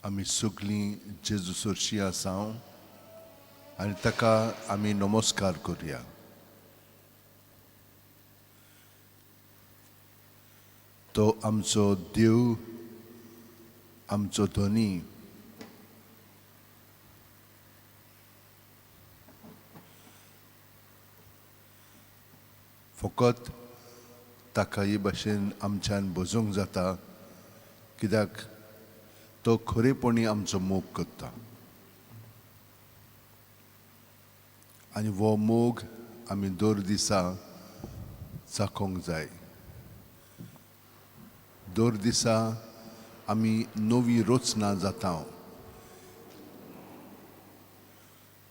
आमी सगळीं जेजू सोरशीं आसाव आनी ताका आमी नमस्कार करुया. तो आमचो देव, आमचो धनी, फकत ताका हे भाशेन आमच्यान बसूंक जाता कित्याक तो खरेपणी आमचो मोग करता. आनी वो मोग आमी दर दिसा चाखोंक जाय. दर दिसा आमी नवी रचना जाता.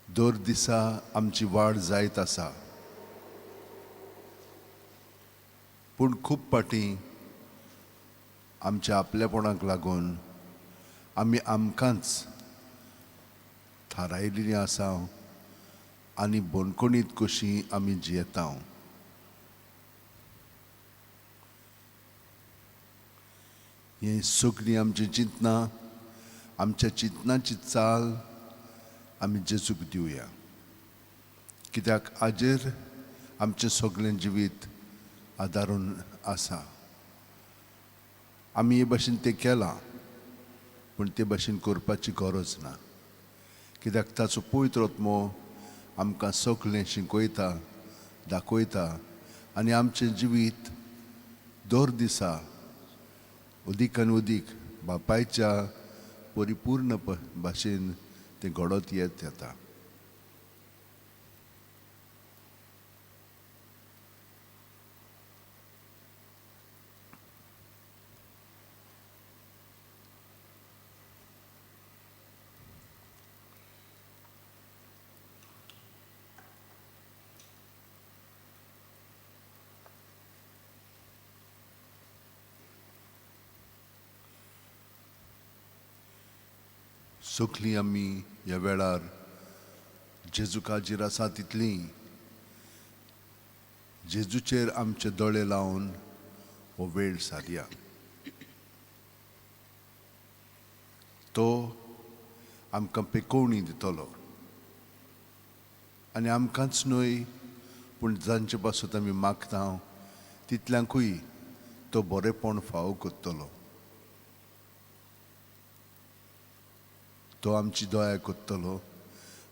दर दिसा आमची वाड जायत आसा. पूण खूब पाटी आमच्या आपलेपणाक लागून आमी आमकांच थारायिल्लीं आसा आनी बोनकोणीत कशीं आमी जियेता. ही सगळीं आमची चिंतनां, आमच्या चिंतनाची चाल आमी जेजूक दिवया. कित्याक हाजेर आमचें सगळें जिवीत आदारून आसा. आमी हे भाशेन तें केलां, पूण ते भाशेन करपाची गरज ना. कित्याक ताचो पवित्र आत्मो आमकां सगळें शिकयता, दाखयता आनी आमचें जिवीत दर दिसा अदीक आनी अदीक बापायच्या परिपूर्ण भाशेन तें घडत येता. सगळीं आमी ह्या वेळार जेजूक हाजीर आसा तितलीं जेजूचेर आमचे दोळे लावन हो वेळ सारया. तो आमकां पेकोवणी दितलो आनी आमकांच न्हय पूण जांचे पासून आमी मागता तितल्यांकूय तो बरेपण फावो करतलो. तो आमची दया करतलो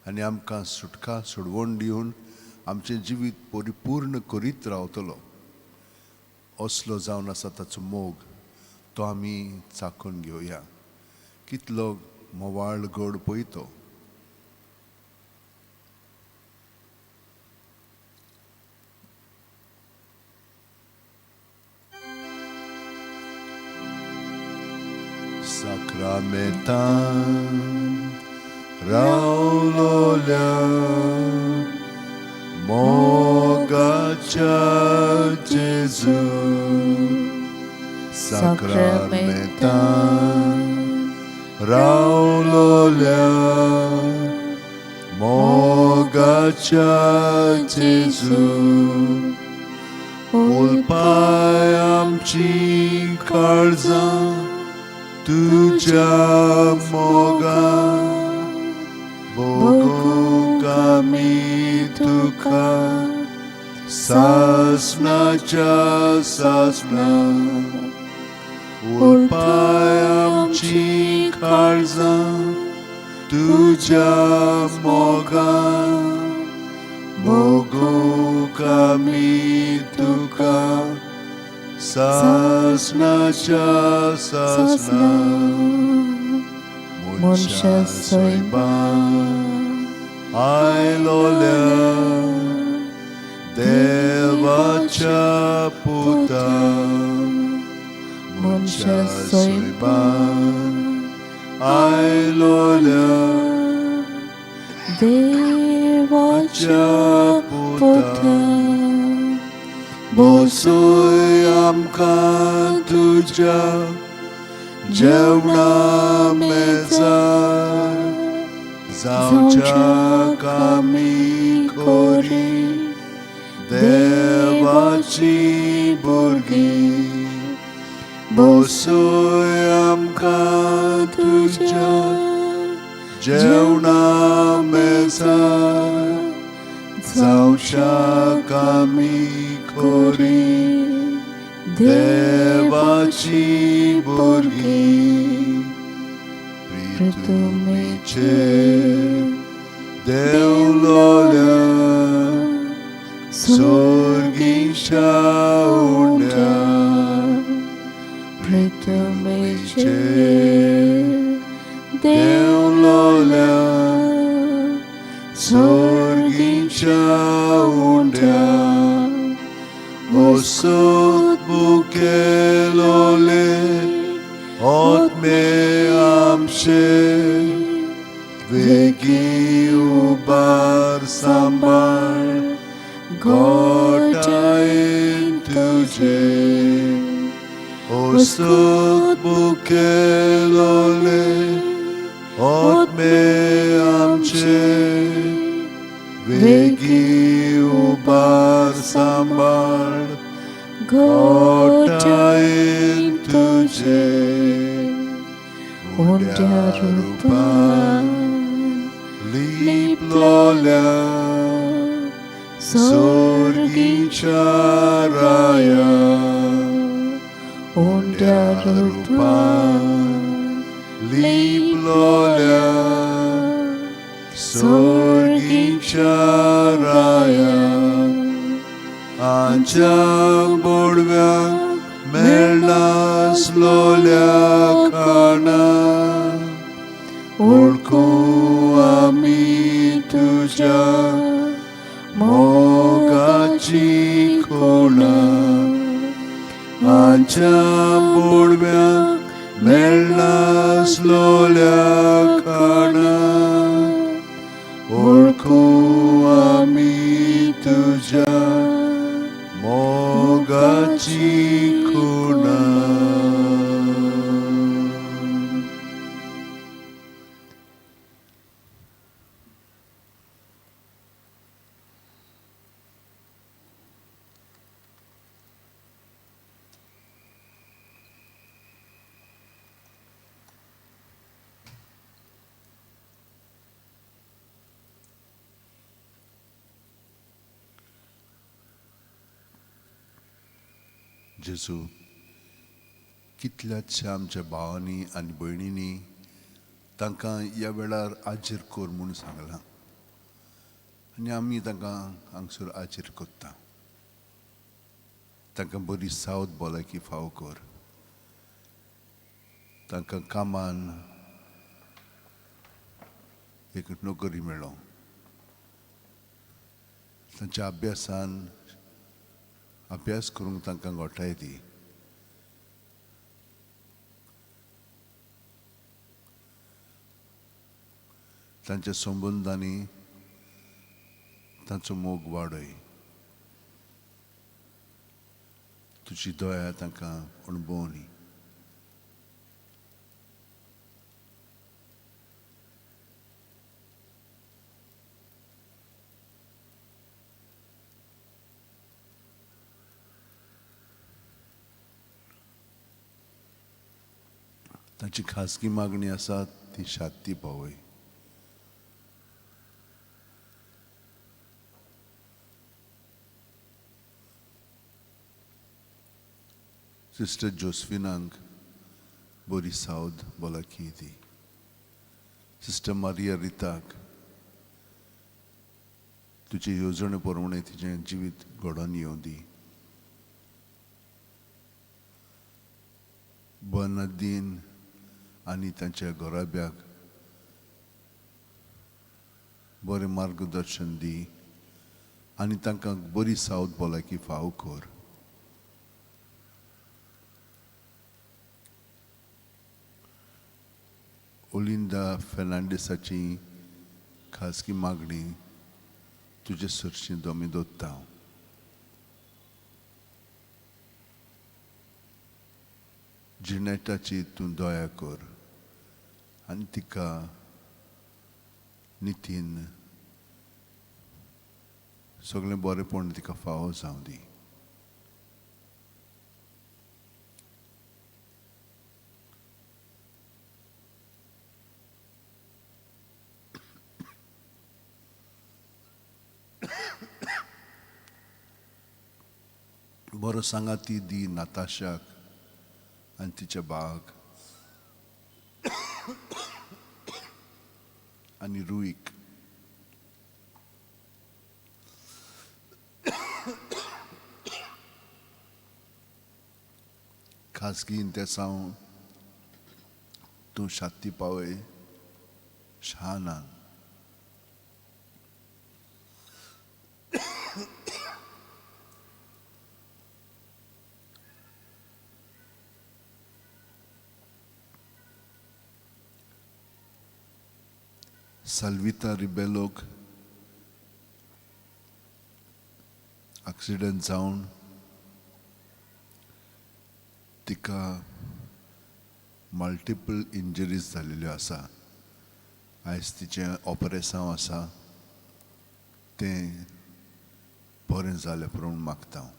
आनी आमकां सुटका सोडवण दिवन आमचें जिवीत परिपूर्ण करीत रावतलो. असलो जावन आसा ताचो मोग तो आमी चाखून घेवया. कितलो मोवाळ गोड पळय तो. Sacramentam raololia mogacia Gesù. Sacramentam raololia mogacia Gesù. Ulpai amci karzam तुझ्या मोगा भोगूंक आमी तुका सासणाच्या सासणा. उलपाय आमची काळजां तुझ्या मोगा भोगूंक आमी तुका सासणाच्या सासणा. मनशा सोयबान आयलोल्या देवाच्या पुता. मनशा सोयबान आयलोल्या देवाच्या पुता. बसोय आमकां तुज्या जेवणा मेजार जावच्याक आमी खोरी देवाची भुरगीं. बसोय आमकां तुझ्या जेवणा मेजार जावशाक आमी खोरी देवाची भुरगीं प्रितुमीचे देवलोल्या सोर्गीच्या उंड्या प्रितुमीचे देवलोल्या सोर्गीच्या उंड्या ओसोत बुकेलोले ओतमे आमचे वेगी उबार सांबाळ गोठायेन तुझे ओसोत बुकेलोले ओतमे आमचे वेगी उबार सांबाळ गोठायेन तुझे उंड्या रूपान लिपलोल्या सोर्गीच्या राया उंड्या रूपान लिपलोल्या सोर्गीच्या राया आमच्या बोडव्याक मेळनासलोल्या खाणा ओळखू आमी तुझ्या मोगाची खुणा आमच्या बोडव्याक मेळनासलोल्या खाणा ओळखू आमी तुझ्या मोगाची खुणा जेजू कितल्याशा आमच्या भावांनी आनी भयणींनी तांकां ह्या वेळार आजीर कर म्हूण सांगलां आनी आमी तांकां हांगसर आजीर कोत्ता तांकां बरी सावध भलायकी फावो कर तांकां कामान एक नोकरी मेळ्ळो तांच्या अभ्यासान अभ्यास करूंक तांकां घोटाय दी तांच्या संबंदांनी तांचो मोग वाडय तुजी दया तांकां अणभवनी तांची खासगी मागणी आसा ती शांती पावय सिस्टर जोसफिनांक बरी सावध भलायकी दी सिस्टर मारिया रिताक तुजे येवजणे प्रमाणे तिचें जिवीत घडोवन येवं दी बनदीन आनी तांच्या घोराब्याक बरें मार्गदर्शन दी आनी तांकां बरी सावध भलायकी फावो कर ओलिंदा फेर्नांडीसाची खासगी मागणी तुजे सरशी दोमी दोत्ता जिणेटाची तूं दया कर आनी तिका नितीन सगळें बरेंपण तिका फावो जावं दी बरो सांगाती दी नाताशाक आनी तिच्या बाग आनी रुईक खासगीन ते सावन तूं शांती पावय शहानान Salvita Ribelok accident जावन तिका मल्टिपल इंजरीज जाल्ल्यो आसा आयज तिचें ऑपरेशन आसा तें बरें जालें म्हणून मागता हांव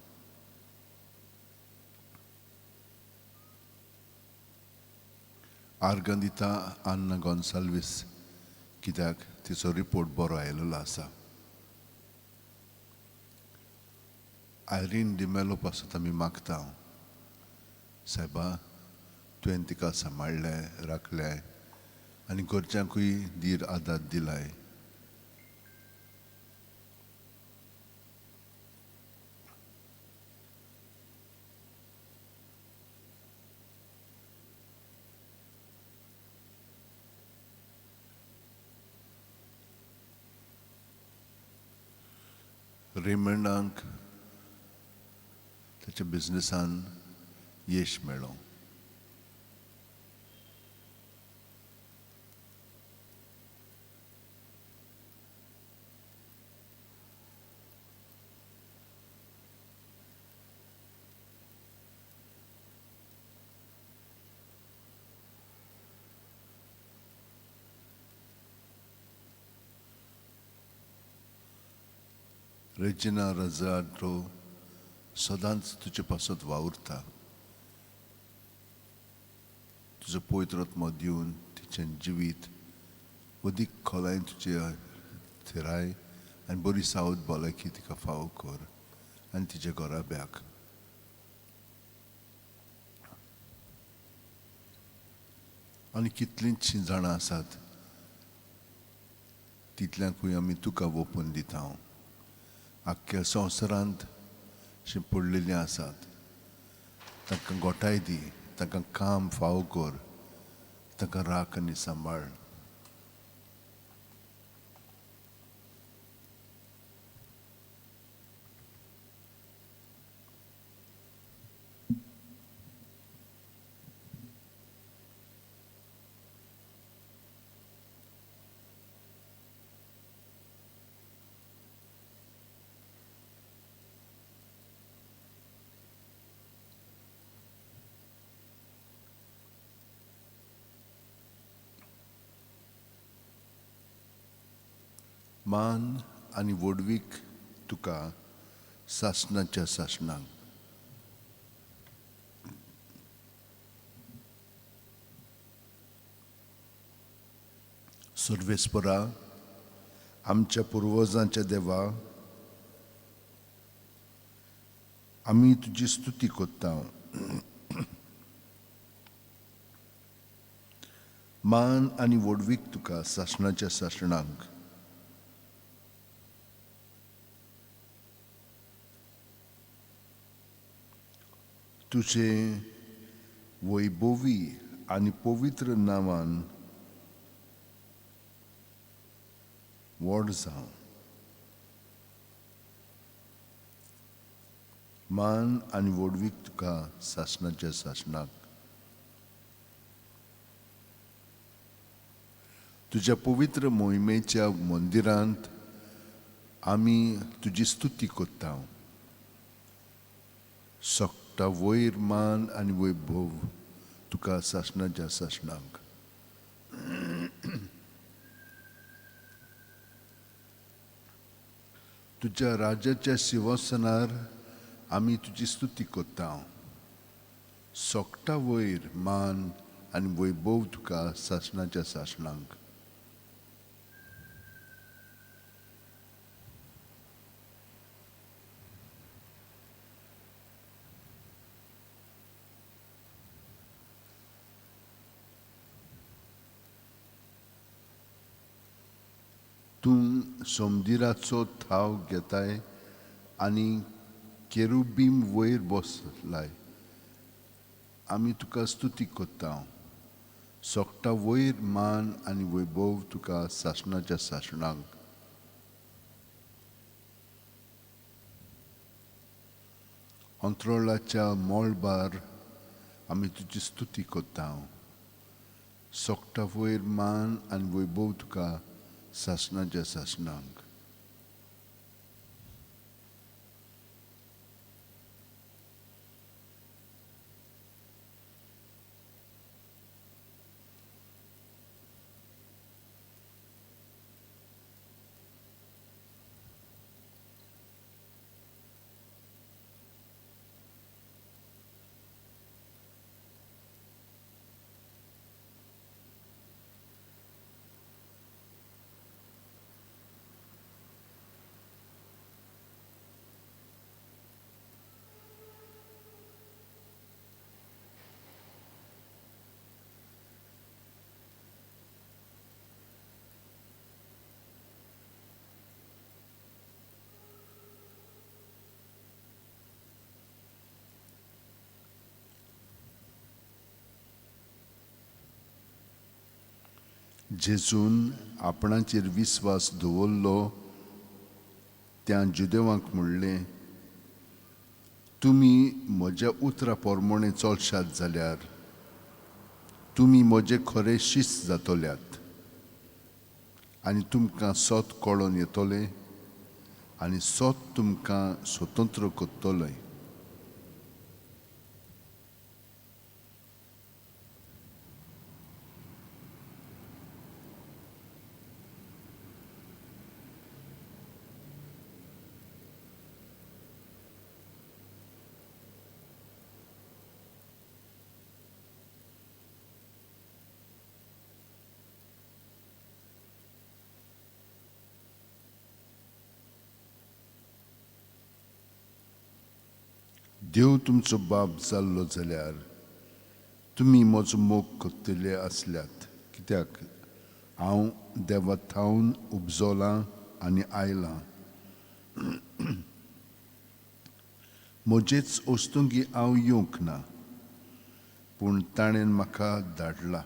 आर्गां दिता आन्ना गॉन्साल्वीस कित्याक तिचो रिपोर्ट बरो आयिल्लो आसा आयरीन डिमेलो पासत आमी मागता हांव सायबा तुवें तिका सांबाळलें राखलें आनी घरच्यांकूय धीर आदार दिलाय रेमंडांक ताच्या बिझनेसान यश मेळ्ळो रेजिना रजाड्रो सदांच तुजे पासत वावुरता तुजो पवित्र आत्मो दिवन तिचें जिवीत अदीक खोलायन तुजे थिराय आनी बरी सावध भलायकी तिका फावो कर आनी तिच्या घोराब्याक आनी कितलींचशीं जाणां आसात तितल्यांकूय आमी तुका ओपून दिता हांव आख्ख्या संवसारांत अशीं पडलेलीं आसात तांकां गोठाय दी तांकां काम फावो कर तांकां राख आनी सांबाळ मान आनी वडवीक तुका सासणाच्या सासणांक सर्वेस्परा आमच्या पुर्वजांच्या देवा आमी तुजी स्तुती कोत्ता मान आनी वडवीक तुका सासणाच्या सासणांक तुजे वैभवी आनी पवित्र नांवान व्हड जावं मान आनी वडवीक तुका सासणाच्या सासणाक तुज्या पवित्र मोहिमेच्या मंदिरांत आमी तुजी स्तुती कोत्ता सोकटा वयर मान आनी वैभव तुका सासणाच्या सासणांक तुज्या राजाच्या सिंहासनार आमी तुजी स्तुती कोत्ता सोकटा वयर मान आनी वैभव तुका सासणाच्या सासणांक तूं सोमदिराचो थाव घेताय आनी केरुबीम वयर बसलाय. आमी तुका स्तुती कोत्ता. सोगटा वयर मान आनी वैभव तुका सासणाच्या सासणांक. अंतरोळाच्या मोळबार आमी तुजी स्तुती कोत्ता. सोगटा वयर मान आनी वैभव तुका सासणाच्या सासणांक. जेजून आपणाचेर विस्वास दवरलो त्या जुदेवांक म्हणलें, तुमी म्हज्या उतरां पोरमोणें चलशात जाल्यार तुमी म्हजे खरे शिस्त जातोल्यात आनी तुमकां सोत कळोन येतोलें आनी सोत तुमकां स्वतंत्र कोत्तोलें. देव तुमचो बाप जाल्लो जाल्यार तुमी म्हजो मोग कोत्तले आसल्यात, कित्याक हांव देवाथावन उपजोलां आनी आयलां. म्हजेच ओस्तुंगी हांव येवंक ना, पूण ताणें म्हाका धाडला.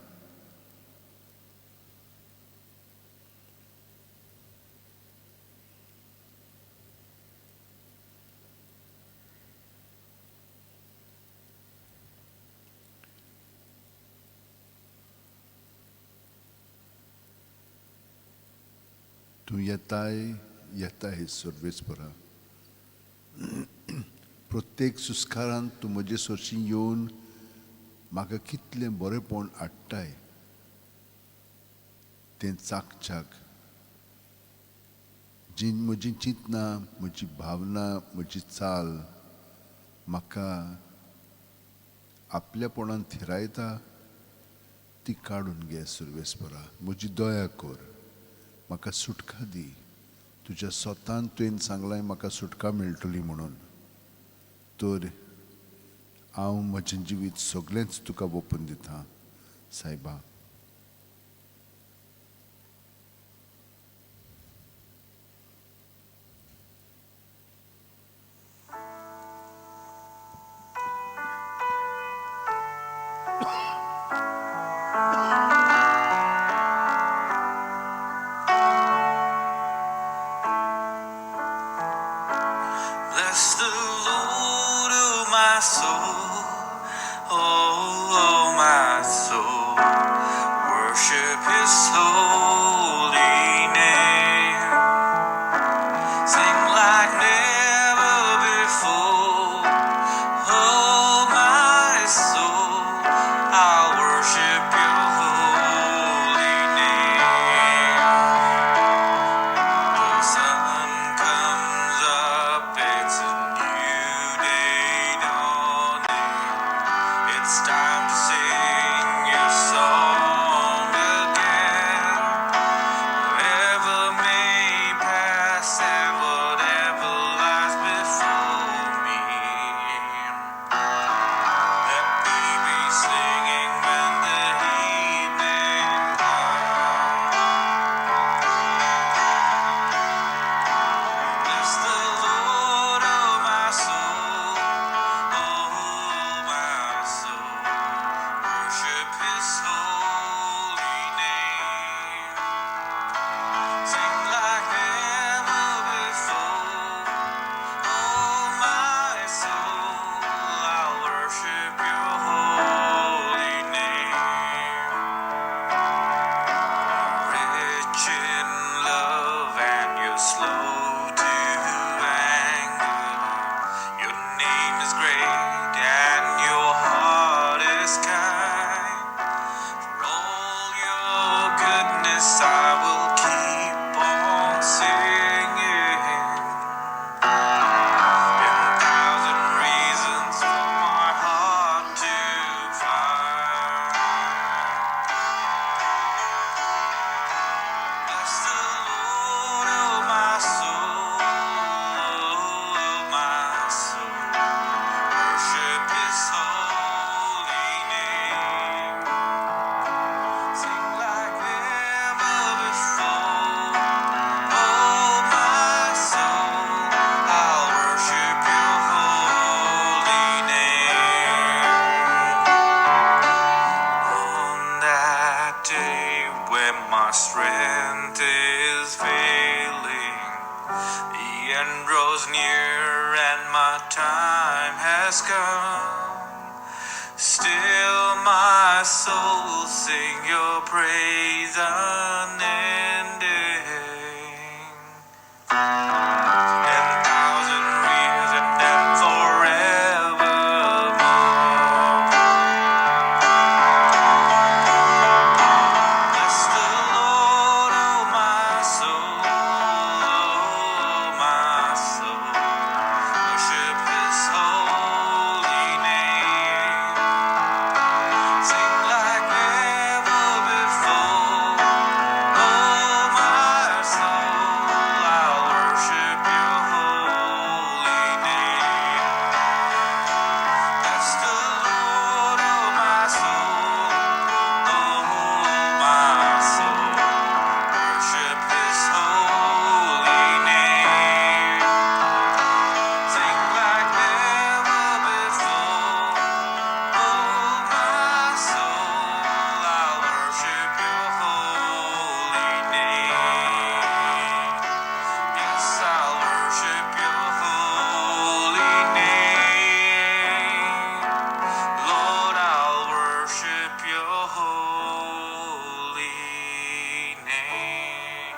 तूं येताय सर्वेस्परा. प्रत्येक सुस्कारांत तूं म्हजे सोरशीं येवन म्हाका कितलें बरेंपण हाडटाय तें चाकचाक. जी म्हजी चिंतनां, म्हजी भावना, म्हजी चाल म्हाका आपल्यापणान थिरायता ती काडून घे सर्वेस्परा. म्हजी दया कर, म्हाका सुटका दी. तुज्या सोतान तुवें सांगलां म्हाका सुटका मेळटली म्हणून. तर हांव म्हजें जिवीत सगळेंच तुका ओपून दितां सायबा. Bless the Lord, oh my soul, oh my soul. when my strength is failing, the end draws near and my time has come. Still my soul sing your praise unending. 10,000 years and then forevermore. Bless the Lord, oh my soul, oh my soul. Worship His holy name. Sing like never before. Oh my soul, I'll worship Your holy name. Bless the Lord, oh my soul, oh my soul. Worship His holy name. Sing like never before. Oh my soul, I'll worship Your holy name. Yes, I'll worship Your holy name. Lord, I'll worship Your holy name.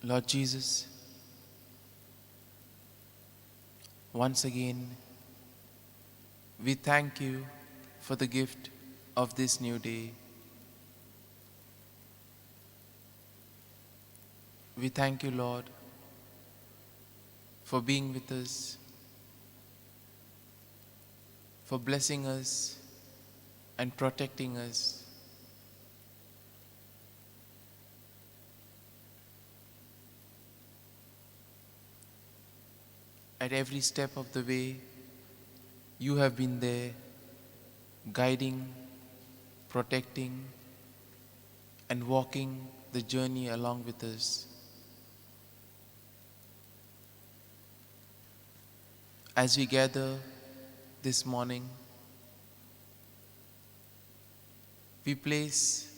Lord Jesus, once again, we thank You for the gift of this new day. We thank You, Lord, for being with us, for blessing us and protecting us. At every step of the way, You have been there, guiding, protecting, and walking the journey along with us. As we gather this morning, we place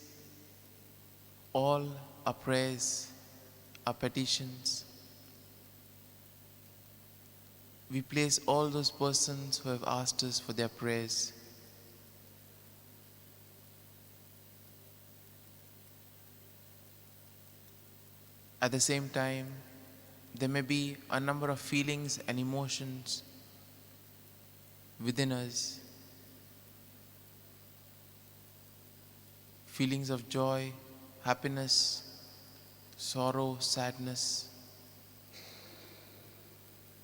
all our prayers, our petitions. We place all those persons who have asked us for their prayers. At the same time, there may be a number of feelings and emotions within us. Feelings of joy, happiness, sorrow, sadness.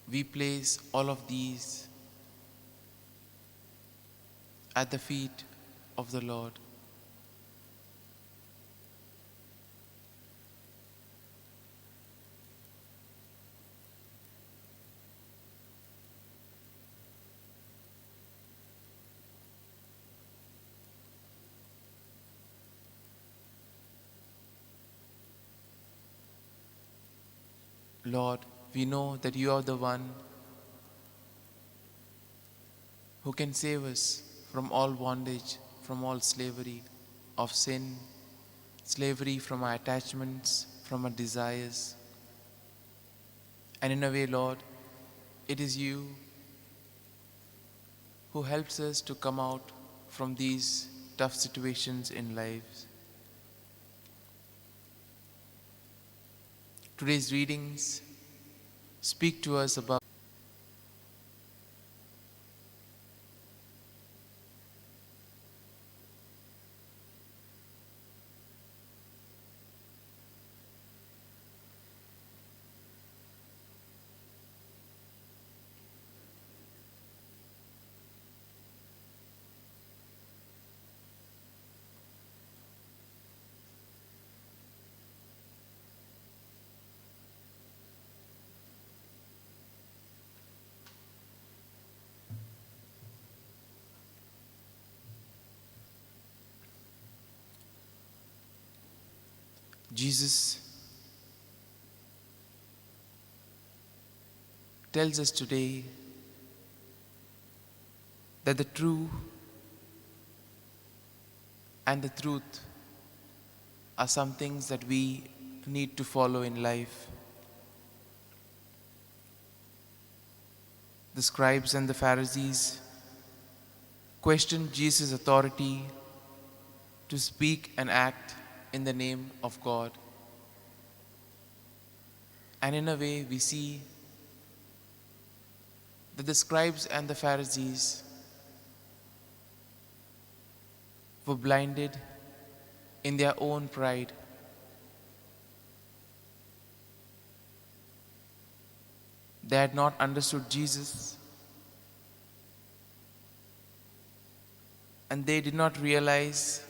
We place all of these at the feet of the Lord. Lord, we know that You are the one who can save us from all bondage, from all slavery of sin, slavery from our attachments, from our desires. And in a way, Lord, it is You who helps us to come out from these tough situations in life. Today's readings speak to us about Jesus tells us today that the true and the truth are some things that we need to follow in life. The scribes and the Pharisees questioned Jesus' authority to speak and act in the name of God. And in a way, we see that the scribes and the Pharisees were blinded in their own pride. They had not understood Jesus, and they did not realize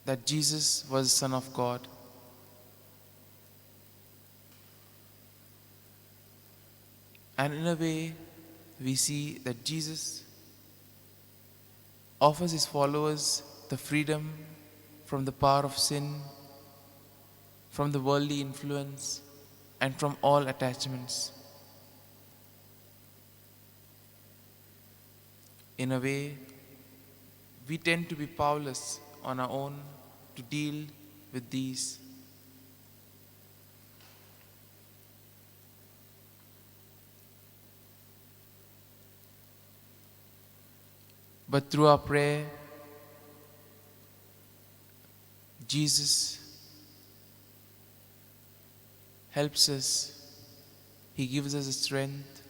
that Jesus was the Son of God. And in a way, we see that Jesus offers his followers the freedom from the power of sin, from the worldly influence, and from all attachments. In a way, we tend to be powerless on our own to deal with these. But through our prayer, Jesus helps us. He gives us the strength,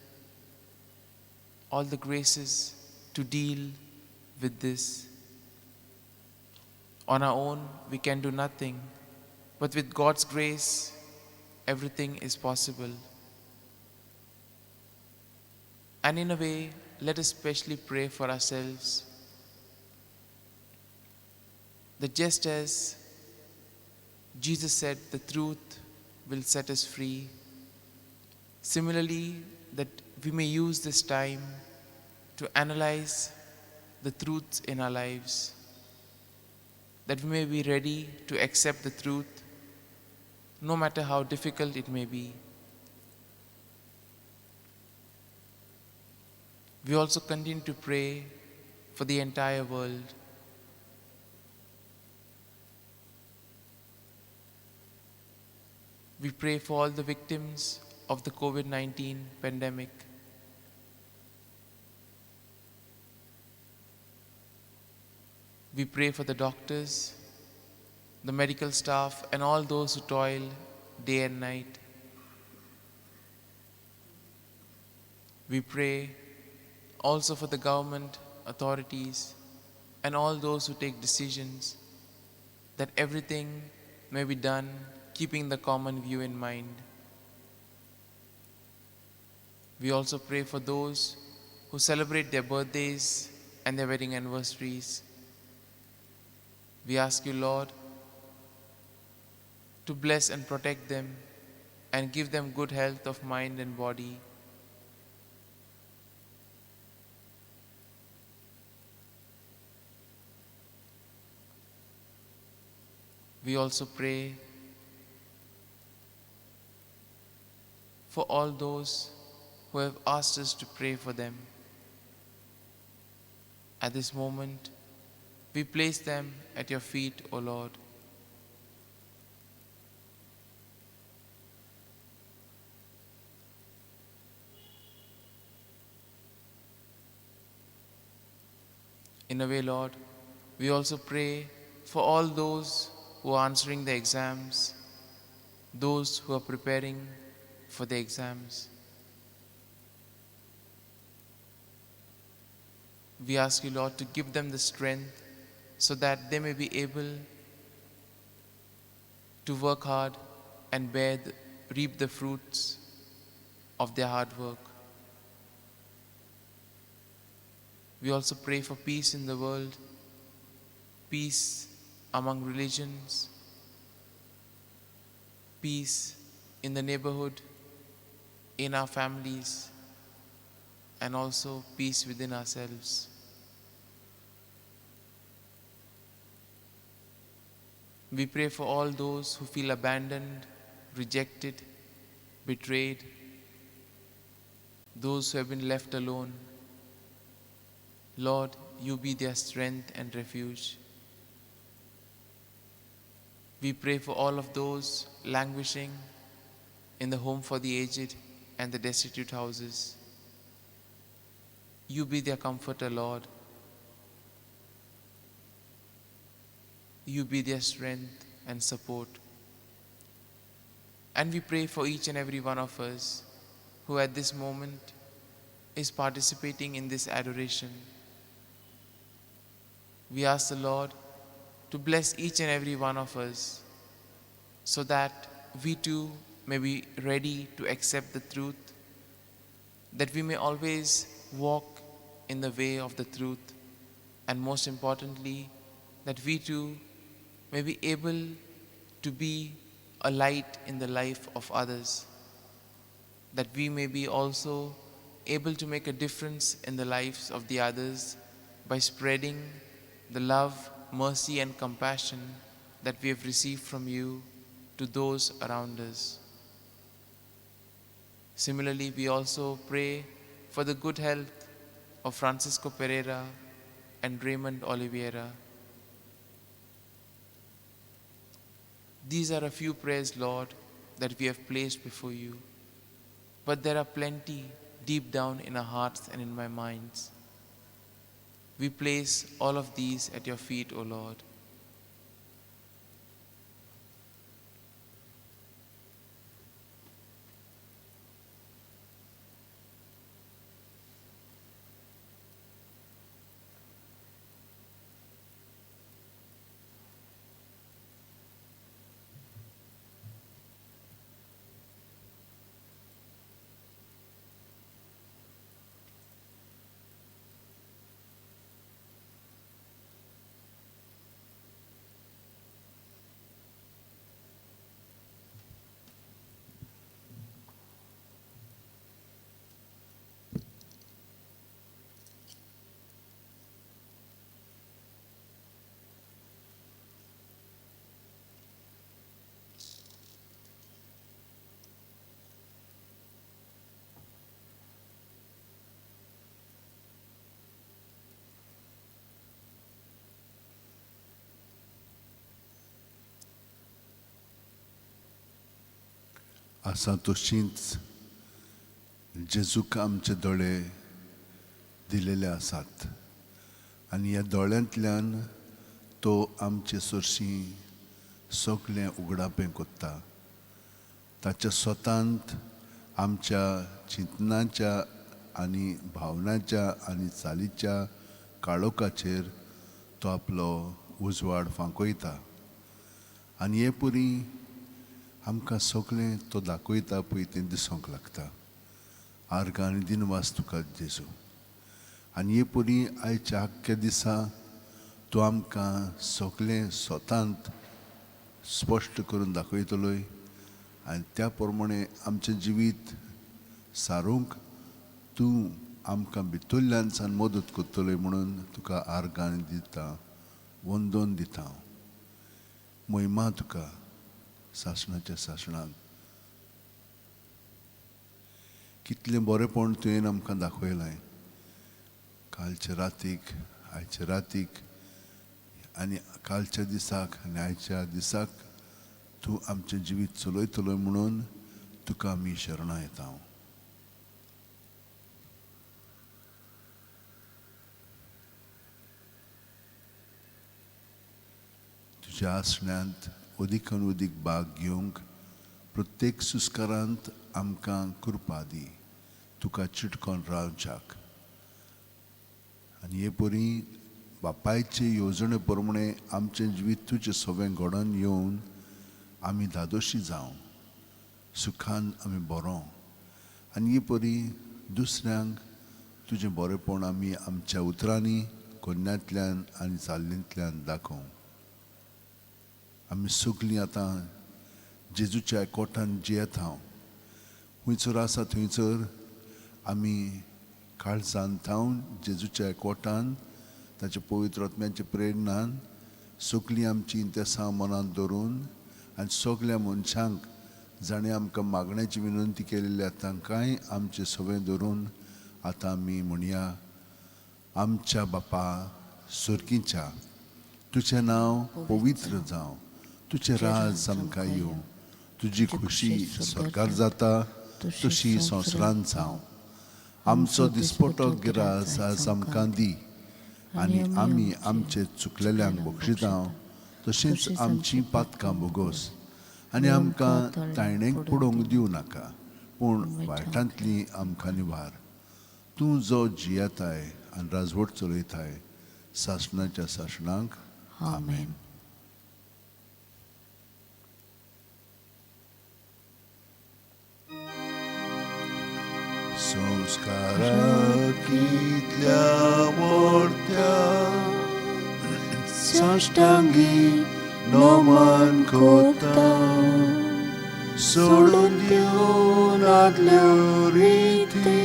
all the graces to deal with this. On our own, we can do nothing, but with God's grace, everything is possible. And in a way, let us especially pray for ourselves, that just as Jesus said the truth will set us free, similarly that we may use this time to analyze the truths in our lives, that we may be ready to accept the truth no matter how difficult it may be. We also continue to pray for the entire world. We pray for all the victims of the COVID-19 pandemic. We pray for the doctors, the medical staff, and all those who toil day and night. We pray also for the government authorities and all those who take decisions, that everything may be done keeping the common view in mind. We also pray for those who celebrate their birthdays and their wedding anniversaries. We ask you, Lord, to bless and protect them and give them good health of mind and body. We also pray for all those who have asked us to pray for them. At this moment, we place them at your feet, O Lord. In a way, Lord, we also pray for all those who are answering the exams, those who are preparing for the exams. We ask you, Lord, to give them the strength so that they may be able to work hard and reap the fruits of their hard work. We also pray for peace in the world, peace among religions, peace in the neighborhood, in our families, and also peace within ourselves. We pray for all those who feel abandoned, rejected, betrayed, those who have been left alone. Lord, you be their strength and refuge. We pray for all of those languishing in the home for the aged and the destitute houses. You be their comforter, Lord. You be their strength and support. And we pray for each and every one of us who at this moment is participating in this adoration. We ask the Lord to bless each and every one of us so that we too may be ready to accept the truth, that we may always walk in the way of the truth, and most importantly, that we too may be able to be a light in the life of others, that we may be also able to make a difference in the lives of the others by spreading the love, mercy and compassion that we have received from you to those around us. Similarly, we also pray for the good health of Francisco Pereira and Raymond Oliveira. These are a few prayers, Lord, that we have placed before you. But there are plenty deep down in our hearts and in my minds. We place all of these at your feet, O Lord. आसा तशींच जेजूक आमचे दोळे दिलेले आसात आनी ह्या दोळ्यांतल्यान तो आमचे सुरशीं सगळें उगडापें कोत्ता. ताच्या स्वतांत आमच्या चिंतनाच्या आनी भावनाच्या आनी चालीच्या काळोखाचेर तो आपलो उजवाड फांकयता आनी हे पुरी आमकां सगळें तो दाखयता पळय तें दिसोंक लागता. आर्गां आनी दिनवास तुका जेजू. आनी हे पुरी आयच्या आख्ख्या दिसा तूं आमकां सगळें स्वतांत स्पश्ट करून दाखयतलोय आनी त्या प्रमाणे आमचें जिवीत सारूंक तूं आमकां भितरल्यान सावन मदत करतलोय म्हणून तुका आर्गां दिता, वंदन दिता. महिमा तुका सासणाच्या सासणान. कितलें बरेंपण तुवें आमकां दाखयलें कालच्या रातीक, आयच्या रातीक आनी कालच्या दिसाक आनी आयच्या दिसाक तूं आमचें जिवीत चलयतलो म्हणून तुका आमी शरणां येता. तुज्या आसण्यांत अदीकान अदीक भाग घेवंक प्रत्येक सुस्कारांत आमकां कृपा दी, तुका चिटकोन रावच्याक. आनी हे परी बापायचे येवजणे प्रमाणे आमचें जिवीत तुजें सगळें घडोवन येवन आमी धादोशी जावं, सुखान आमी बरो आनी हे परी दुसऱ्यांक तुजें बरेंपण आमी आमच्या उतरांनी, कोन्यांतल्यान आनी चालींतल्यान दाखोवं. आमी सगळीं आतां जेजूच्या एकवटान जियेता. खंयसर आसा थंयसर आमी काळजान थावन जेजूच्या एकवटान ताच्या पवित्र आत्म्याच्या प्रेरणान सगलीं आमची इंतेसां मनांत दवरून आनी सगल्या मनशांक जाणें आमकां मागण्याची विनंती केलेल्या तांकांय आमचे सवें धरून आतां आमी म्हणया, आमच्या बापा सुर्गीच्या, तुजें नांव पवित्र जावं, तुजें राज आमकां येवं, तुजी खुशी स्वर्गार जाता तशी संवसारांत जावं. आमचो दिसपटो गिरास आज आमकां दी, आनी आमी आमचे चुकलेल्यांक बक्षितांव तशींच आमची पातकां बोगोस, आनी आमकां तायणेक पडोवंक दिवं नाका, पूण वायटांतली आमकां निवार. तूं जो जियेताय आनी राजवट चलयताय सासणाच्या सासणांक. आमेन. संस्काराक इतल्या व्हडत्या साश्टांगी नोमान कोता, सोडून दिवन आदल्यो रिती,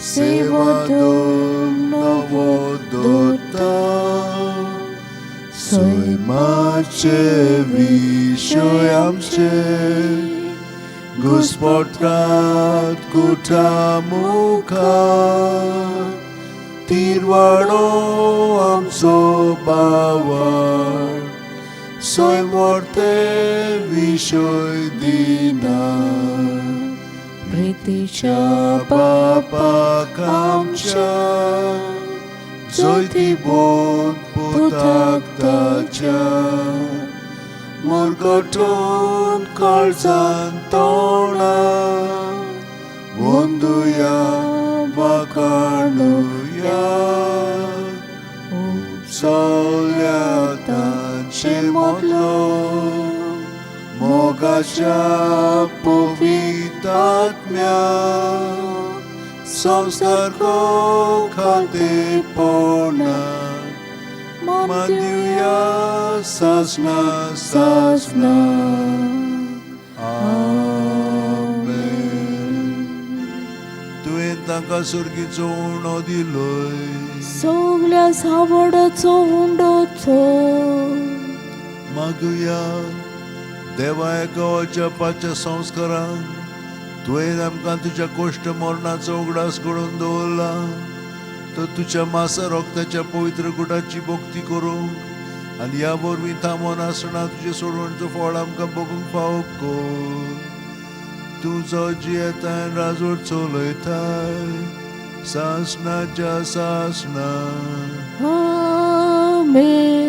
सेवा दोन नवो दोता, सैमाचे विशय आमचे घुस्पटात कुठा मुखार, तिरवाडो आमचो बावार, सैमोरते विशय दिना, प्रितीच्या बापाक आमच्या, जैती बोन पुताक ताच्या, मुरगोटून काळजान तोणा, वंदुया वाकाणुया, उपसल्या तांचे मोदलो, मोगाच्या पवित्रात्म्या, संसर्गो खातेपणा, मादिया सासना सासना. आमेन. तुवें तांकां सुर्गीचो उणो दिलोय, सगल्या सावडाचो उंडोचो. मागुया देवा एका पाच्या संस्कारांक तुवें आमकां तुज्या कोश्ट मरणाचो उगडास घडोवन दवरला, तर तुज्या मासा रोगताच्या पवित्र गुटाची भक्ती करूंक आनी ह्या वरवीं थांबोन आसतना तुजे सोडवणचो फळ आमकां भोगूंक फावो कर. तूं जो जियेताय राजवट चलयताय सासणाच्या सासणा. आमेन.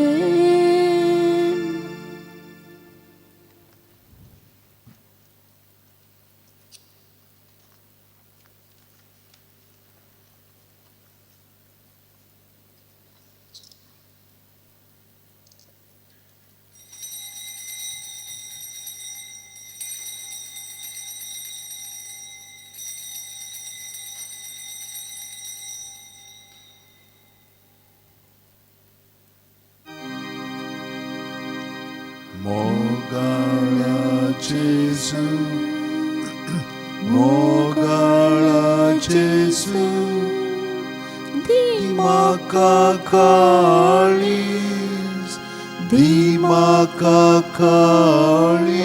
Mogala Jesu, Mogala Jesu, Dimaka Kalis, Dimaka Kalis,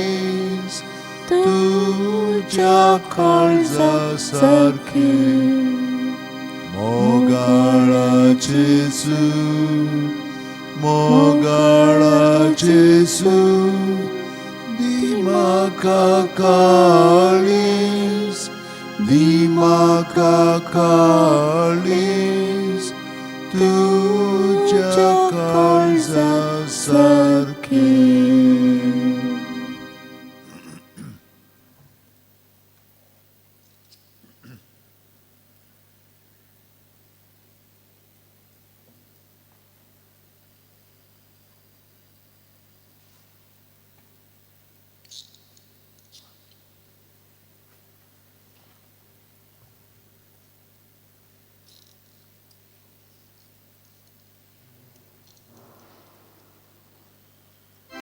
Tuja Kalza Sarki. Mogala Jesu, Mogala Jesu, Dimaka Kalis, Dimaka Kalis, Tu